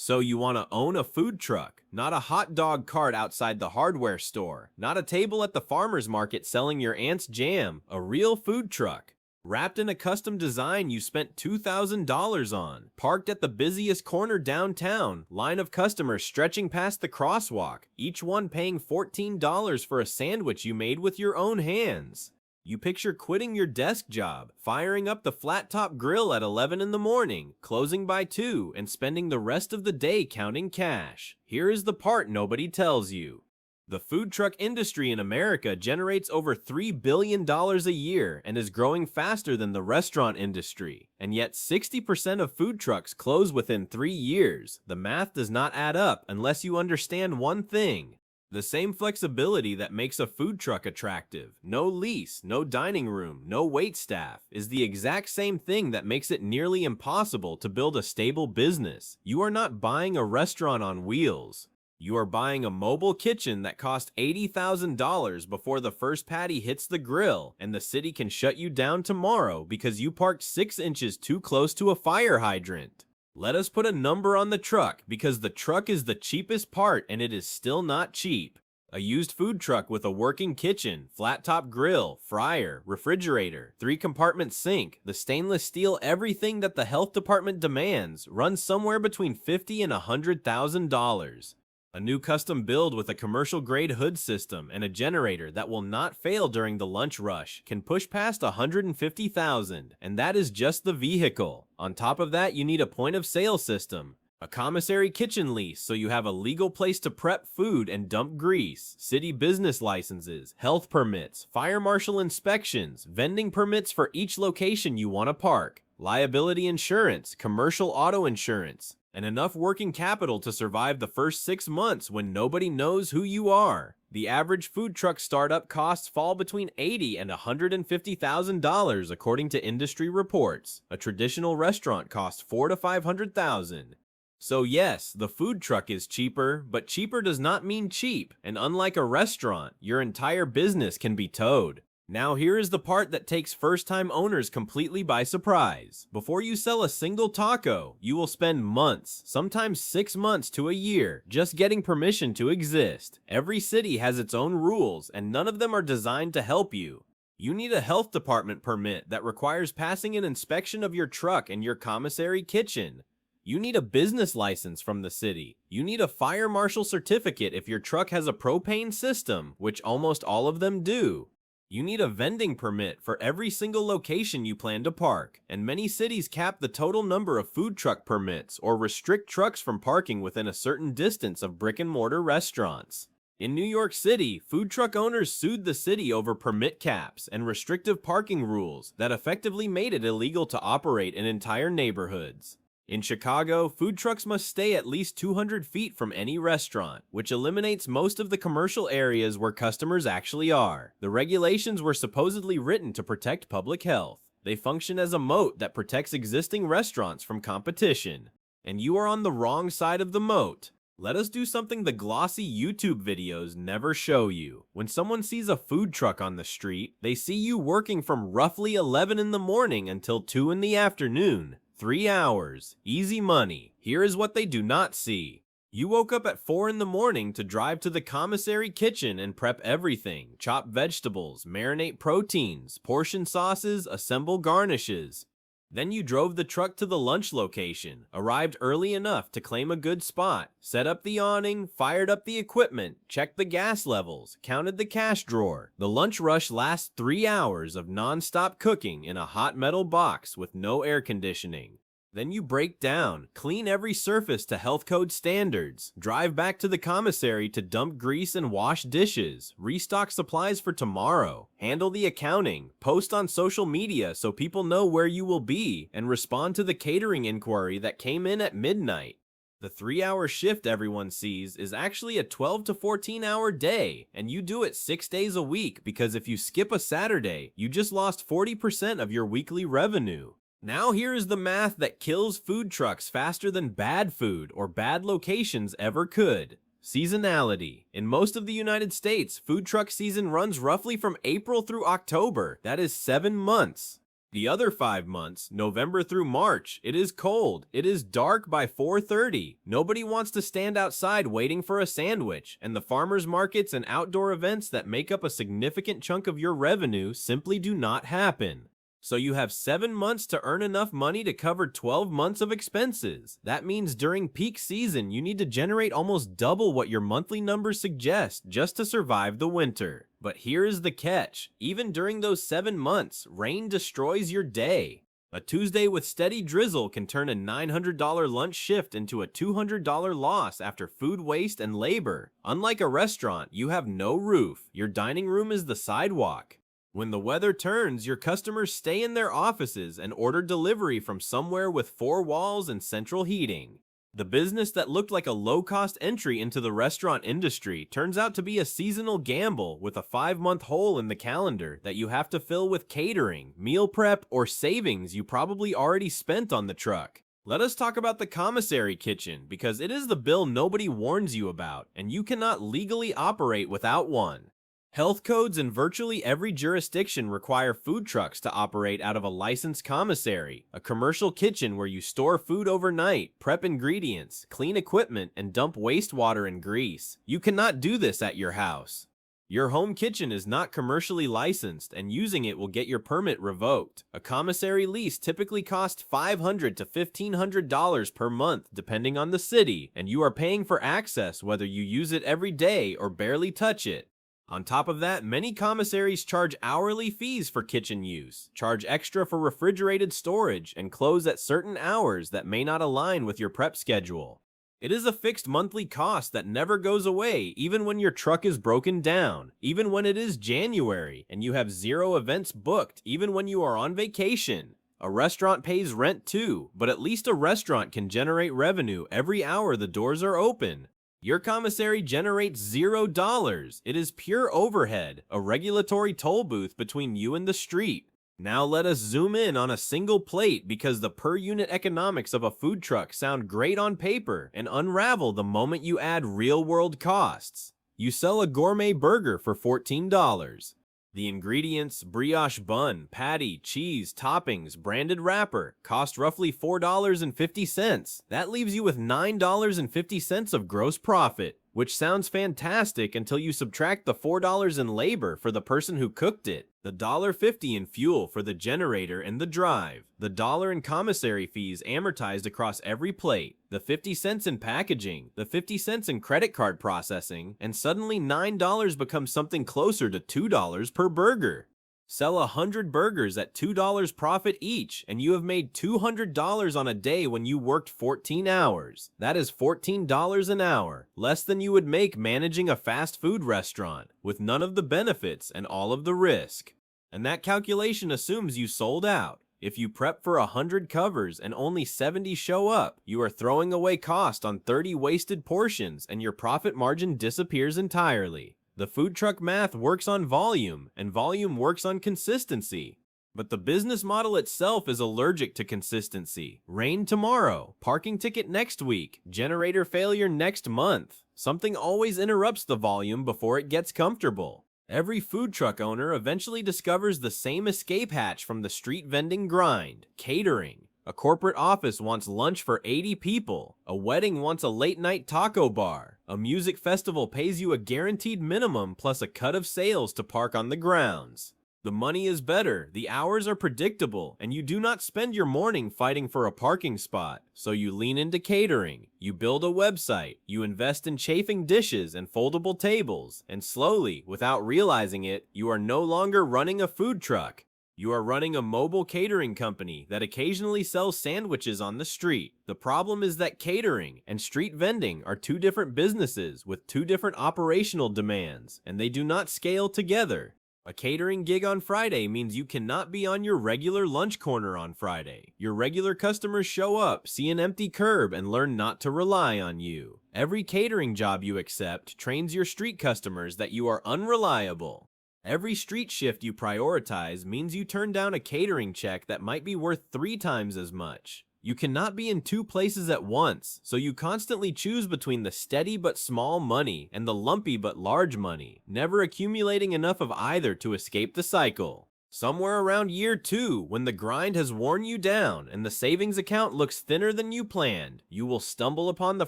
So you want to own a food truck, not a hot dog cart outside the hardware store, not a table at the farmer's market selling your aunt's jam, a real food truck. Wrapped in a custom design you spent $2,000 on, parked at the busiest corner downtown, line of customers stretching past the crosswalk, each one paying $14 for a sandwich you made with your own hands. You picture quitting your desk job, firing up the flat-top grill at 11 in the morning, closing by 2, and spending the rest of the day counting cash. Here is the part nobody tells you. The food truck industry in America generates over $3 billion a year and is growing faster than the restaurant industry. And yet 60% of food trucks close within 3 years. The math does not add up unless you understand one thing. The same flexibility that makes a food truck attractive, no lease, no dining room, no wait staff, is the exact same thing that makes it nearly impossible to build a stable business. You are not buying a restaurant on wheels. You are buying a mobile kitchen that costs $80,000 before the first patty hits the grill, and the city can shut you down tomorrow because you parked 6 inches too close to a fire hydrant. Let us put a number on the truck because the truck is the cheapest part and it is still not cheap. A used food truck with a working kitchen, flat-top grill, fryer, refrigerator, 3-compartment sink, the stainless steel everything that the health department demands runs somewhere between $50,000 and $100,000. A new custom build with a commercial-grade hood system and a generator that will not fail during the lunch rush can push past $150,000, and that is just the vehicle. On top of that, you need a point-of-sale system, a commissary kitchen lease so you have a legal place to prep food and dump grease, city business licenses, health permits, fire marshal inspections, vending permits for each location you want to park, liability insurance, commercial auto insurance, and enough working capital to survive the first 6 months when nobody knows who you are. The average food truck startup costs fall between $80,000 and $150,000 according to industry reports. A traditional restaurant costs $400,000 to $500,000. So yes, the food truck is cheaper, but cheaper does not mean cheap, and unlike a restaurant, your entire business can be towed. Now here is the part that takes first-time owners completely by surprise. Before you sell a single taco, you will spend months, sometimes 6 months to a year, just getting permission to exist. Every city has its own rules, and none of them are designed to help you. You need a health department permit that requires passing an inspection of your truck and your commissary kitchen. You need a business license from the city. You need a fire marshal certificate if your truck has a propane system, which almost all of them do. You need a vending permit for every single location you plan to park, and many cities cap the total number of food truck permits or restrict trucks from parking within a certain distance of brick-and-mortar restaurants. In New York City, food truck owners sued the city over permit caps and restrictive parking rules that effectively made it illegal to operate in entire neighborhoods. In Chicago, food trucks must stay at least 200 feet from any restaurant, which eliminates most of the commercial areas where customers actually are. The regulations were supposedly written to protect public health. They function as a moat that protects existing restaurants from competition. And you are on the wrong side of the moat. Let us do something the glossy YouTube videos never show you. When someone sees a food truck on the street, they see you working from roughly 11 in the morning until 2 in the afternoon. 3 hours, easy money. Here is what they do not see. You woke up at 4 in the morning to drive to the commissary kitchen and prep everything. Chop vegetables, marinate proteins, portion sauces, assemble garnishes. Then you drove the truck to the lunch location, arrived early enough to claim a good spot, set up the awning, fired up the equipment, checked the gas levels, counted the cash drawer. The lunch rush lasts 3 hours of non-stop cooking in a hot metal box with no air conditioning. Then you break down, clean every surface to health code standards, drive back to the commissary to dump grease and wash dishes, restock supplies for tomorrow, handle the accounting, post on social media so people know where you will be, and respond to the catering inquiry that came in at midnight. The 3-hour shift everyone sees is actually a 12 to 14-hour day, and you do it 6 days a week because if you skip a Saturday, you just lost 40% of your weekly revenue. Now here is the math that kills food trucks faster than bad food or bad locations ever could. Seasonality. In most of the United States, food truck season runs roughly from April through October. That is 7 months. The other 5 months, November through March, it is cold. It is dark by 4:30. Nobody wants to stand outside waiting for a sandwich, and the farmers markets and outdoor events that make up a significant chunk of your revenue simply do not happen. So you have 7 months to earn enough money to cover 12 months of expenses. That means during peak season, you need to generate almost double what your monthly numbers suggest just to survive the winter. But here is the catch. Even during those 7 months, rain destroys your day. A Tuesday with steady drizzle can turn a $900 lunch shift into a $200 loss after food waste and labor. Unlike a restaurant, you have no roof. Your dining room is the sidewalk. When the weather turns, your customers stay in their offices and order delivery from somewhere with 4 walls and central heating. The business that looked like a low-cost entry into the restaurant industry turns out to be a seasonal gamble with a 5-month hole in the calendar that you have to fill with catering, meal prep, or savings you probably already spent on the truck. Let us talk about the commissary kitchen because it is the bill nobody warns you about, and you cannot legally operate without one. Health codes in virtually every jurisdiction require food trucks to operate out of a licensed commissary, a commercial kitchen where you store food overnight, prep ingredients, clean equipment, and dump wastewater and grease. You cannot do this at your house. Your home kitchen is not commercially licensed, and using it will get your permit revoked. A commissary lease typically costs $500 to $1,500 per month, depending on the city, and you are paying for access whether you use it every day or barely touch it. On top of that, many commissaries charge hourly fees for kitchen use, charge extra for refrigerated storage, and close at certain hours that may not align with your prep schedule. It is a fixed monthly cost that never goes away, even when your truck is broken down, even when it is January and you have 0 events booked, even when you are on vacation. A restaurant pays rent too, but at least a restaurant can generate revenue every hour the doors are open. Your commissary generates $0. It is pure overhead, a regulatory toll booth between you and the street. Now let us zoom in on a single plate because the per unit economics of a food truck sound great on paper and unravel the moment you add real world costs. You sell a gourmet burger for $14. The ingredients, brioche bun, patty, cheese, toppings, branded wrapper, cost roughly $4.50. That leaves you with $9.50 of gross profit, which sounds fantastic until you subtract the $4 in labor for the person who cooked it, the $1.50 in fuel for the generator and the drive, the $1 in commissary fees amortized across every plate, the 50 cents in packaging, the 50 cents in credit card processing, and suddenly $9 becomes something closer to $2 per burger. Sell 100 burgers at $2 profit each, and you have made $200 on a day when you worked 14 hours. That is $14 an hour, less than you would make managing a fast food restaurant, with none of the benefits and all of the risk. And that calculation assumes you sold out. If you prep for 100 covers and only 70 show up, you are throwing away cost on 30 wasted portions and your profit margin disappears entirely. The food truck math works on volume, and volume works on consistency. But the business model itself is allergic to consistency. Rain tomorrow, parking ticket next week, generator failure next month. Something always interrupts the volume before it gets comfortable. Every food truck owner eventually discovers the same escape hatch from the street vending grind: catering. A corporate office wants lunch for 80 people. A wedding wants a late-night taco bar. A music festival pays you a guaranteed minimum plus a cut of sales to park on the grounds. The money is better, the hours are predictable, and you do not spend your morning fighting for a parking spot. So you lean into catering, you build a website, you invest in chafing dishes and foldable tables, and slowly, without realizing it, you are no longer running a food truck. You are running a mobile catering company that occasionally sells sandwiches on the street. The problem is that catering and street vending are two different businesses with two different operational demands, and they do not scale together. A catering gig on Friday means you cannot be on your regular lunch corner on Friday. Your regular customers show up, see an empty curb, and learn not to rely on you. Every catering job you accept trains your street customers that you are unreliable. Every street shift you prioritize means you turn down a catering check that might be worth 3 times as much. You cannot be in 2 places at once, so you constantly choose between the steady but small money and the lumpy but large money, never accumulating enough of either to escape the cycle. Somewhere around year 2, when the grind has worn you down and the savings account looks thinner than you planned, you will stumble upon the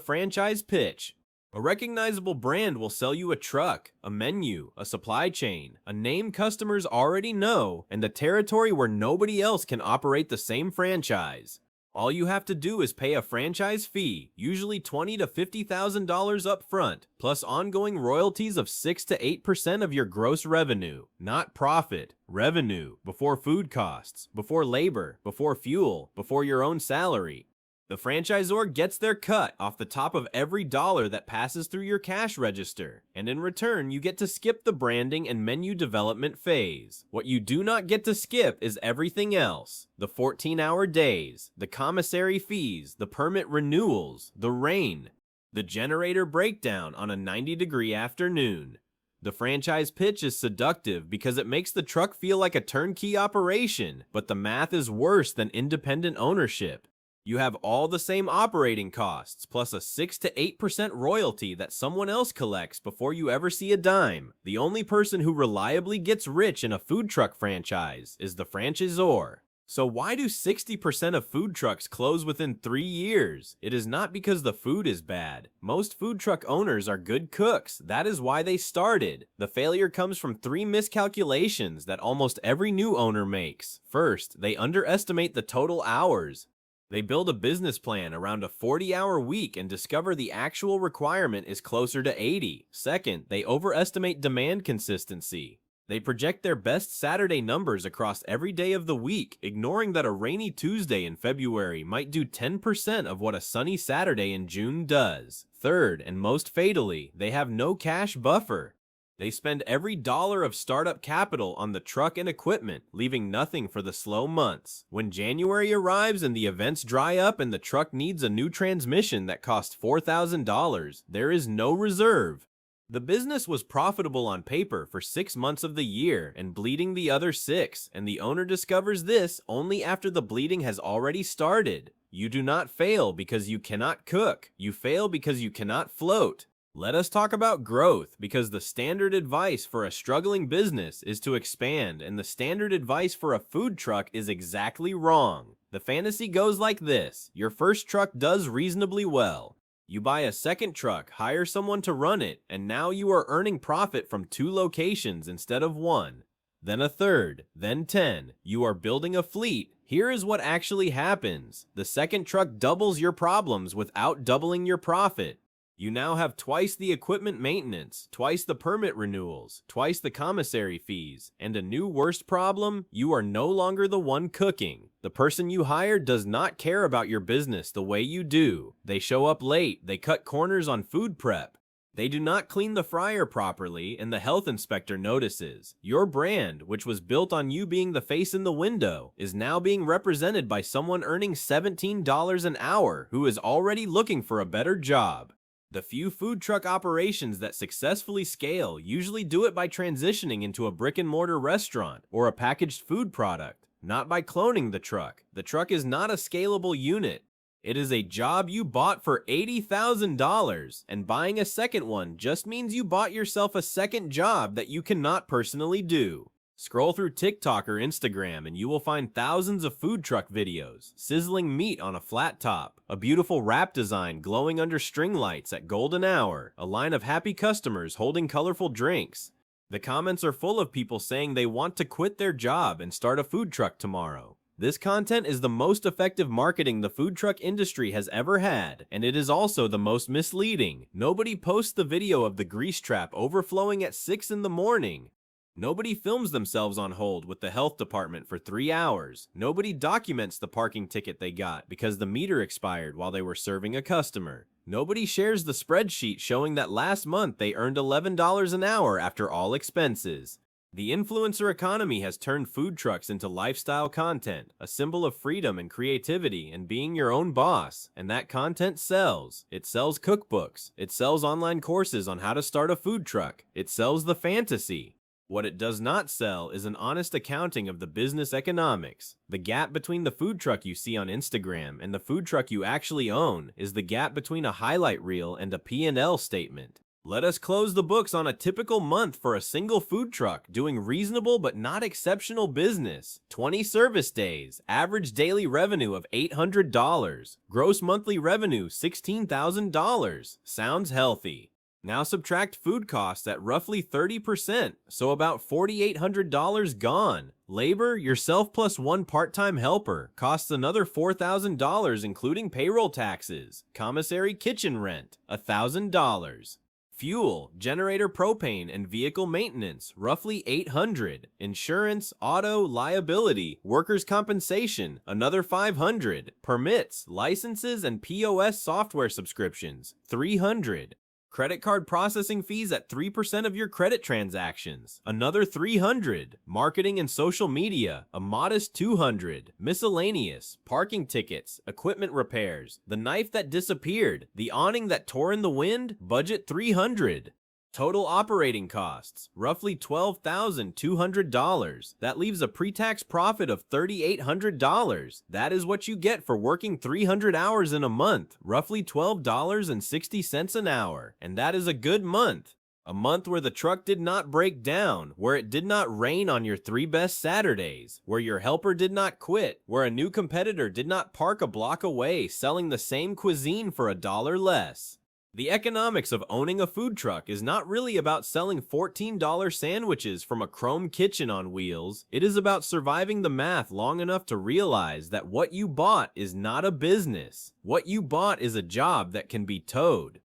franchise pitch. A recognizable brand will sell you a truck, a menu, a supply chain, a name customers already know, and a territory where nobody else can operate the same franchise. All you have to do is pay a franchise fee, usually $20,000 to $50,000 up front, plus ongoing royalties of 6 to 8% of your gross revenue, not profit, revenue, before food costs, before labor, before fuel, before your own salary. The franchisor gets their cut off the top of every dollar that passes through your cash register, and in return, you get to skip the branding and menu development phase. What you do not get to skip is everything else: the 14-hour days, the commissary fees, the permit renewals, the rain, the generator breakdown on a 90-degree afternoon. The franchise pitch is seductive because it makes the truck feel like a turnkey operation, but the math is worse than independent ownership. You have all the same operating costs, plus a 6 to 8% royalty that someone else collects before you ever see a dime. The only person who reliably gets rich in a food truck franchise is the franchisor. So why do 60% of food trucks close within 3 years? It is not because the food is bad. Most food truck owners are good cooks. That is why they started. The failure comes from 3 miscalculations that almost every new owner makes. First, they underestimate the total hours. They build a business plan around a 40-hour week and discover the actual requirement is closer to 80. Second, they overestimate demand consistency. They project their best Saturday numbers across every day of the week, ignoring that a rainy Tuesday in February might do 10% of what a sunny Saturday in June does. Third, and most fatally, they have no cash buffer. They spend every dollar of startup capital on the truck and equipment, leaving nothing for the slow months. When January arrives and the events dry up and the truck needs a new transmission that costs $4,000, there is no reserve. The business was profitable on paper for 6 months of the year and bleeding the other 6, and the owner discovers this only after the bleeding has already started. You do not fail because you cannot cook. You fail because you cannot float. Let us talk about growth, because the standard advice for a struggling business is to expand, and the standard advice for a food truck is exactly wrong. The fantasy goes like this: your first truck does reasonably well. You buy a second truck, hire someone to run it, and now you are earning profit from 2 locations instead of 1. Then a third, then 10. You are building a fleet. Here is what actually happens: the second truck doubles your problems without doubling your profit. You now have twice the equipment maintenance, twice the permit renewals, twice the commissary fees, and a new worst problem: you are no longer the one cooking. The person you hired does not care about your business the way you do. They show up late, they cut corners on food prep. They do not clean the fryer properly, and the health inspector notices. Your brand, which was built on you being the face in the window, is now being represented by someone earning $17 an hour who is already looking for a better job. The few food truck operations that successfully scale usually do it by transitioning into a brick-and-mortar restaurant or a packaged food product, not by cloning the truck. The truck is not a scalable unit. It is a job you bought for $80,000, and buying a second one just means you bought yourself a second job that you cannot personally do. Scroll through TikTok or Instagram and you will find thousands of food truck videos, sizzling meat on a flat top, a beautiful wrap design glowing under string lights at golden hour, a line of happy customers holding colorful drinks. The comments are full of people saying they want to quit their job and start a food truck tomorrow. This content is the most effective marketing the food truck industry has ever had, and it is also the most misleading. Nobody posts the video of the grease trap overflowing at 6 in the morning. Nobody films themselves on hold with the health department for 3 hours. Nobody documents the parking ticket they got because the meter expired while they were serving a customer. Nobody shares the spreadsheet showing that last month they earned $11 an hour after all expenses. The influencer economy has turned food trucks into lifestyle content, a symbol of freedom and creativity and being your own boss, and that content sells. It sells cookbooks. It sells online courses on how to start a food truck. It sells the fantasy. What it does not sell is an honest accounting of the business economics. The gap between the food truck you see on Instagram and the food truck you actually own is the gap between a highlight reel and a P&L statement. Let us close the books on a typical month for a single food truck doing reasonable but not exceptional business. 20 service days, average daily revenue of $800, gross monthly revenue $16,000. Sounds healthy. Now subtract food costs at roughly 30%, so about $4,800 gone. Labor, yourself plus one part-time helper, costs another $4,000 including payroll taxes. Commissary kitchen rent, $1,000. Fuel, generator propane, and vehicle maintenance, roughly $800. Insurance, auto, liability, workers' compensation, another $500. Permits, licenses, and POS software subscriptions, $300. Credit card processing fees at 3% of your credit transactions, another $300. Marketing and social media, a modest $200. Miscellaneous, parking tickets, equipment repairs, the knife that disappeared, the awning that tore in the wind, budget $300. Total operating costs, roughly $12,200. That leaves a pre-tax profit of $3,800. That is what you get for working 300 hours in a month, roughly $12.60 an hour. And that is a good month. A month where the truck did not break down, where it did not rain on your 3 best Saturdays, where your helper did not quit, where a new competitor did not park a block away selling the same cuisine for $1 less. The economics of owning a food truck is not really about selling $14 sandwiches from a chrome kitchen on wheels. It is about surviving the math long enough to realize that what you bought is not a business. What you bought is a job that can be towed.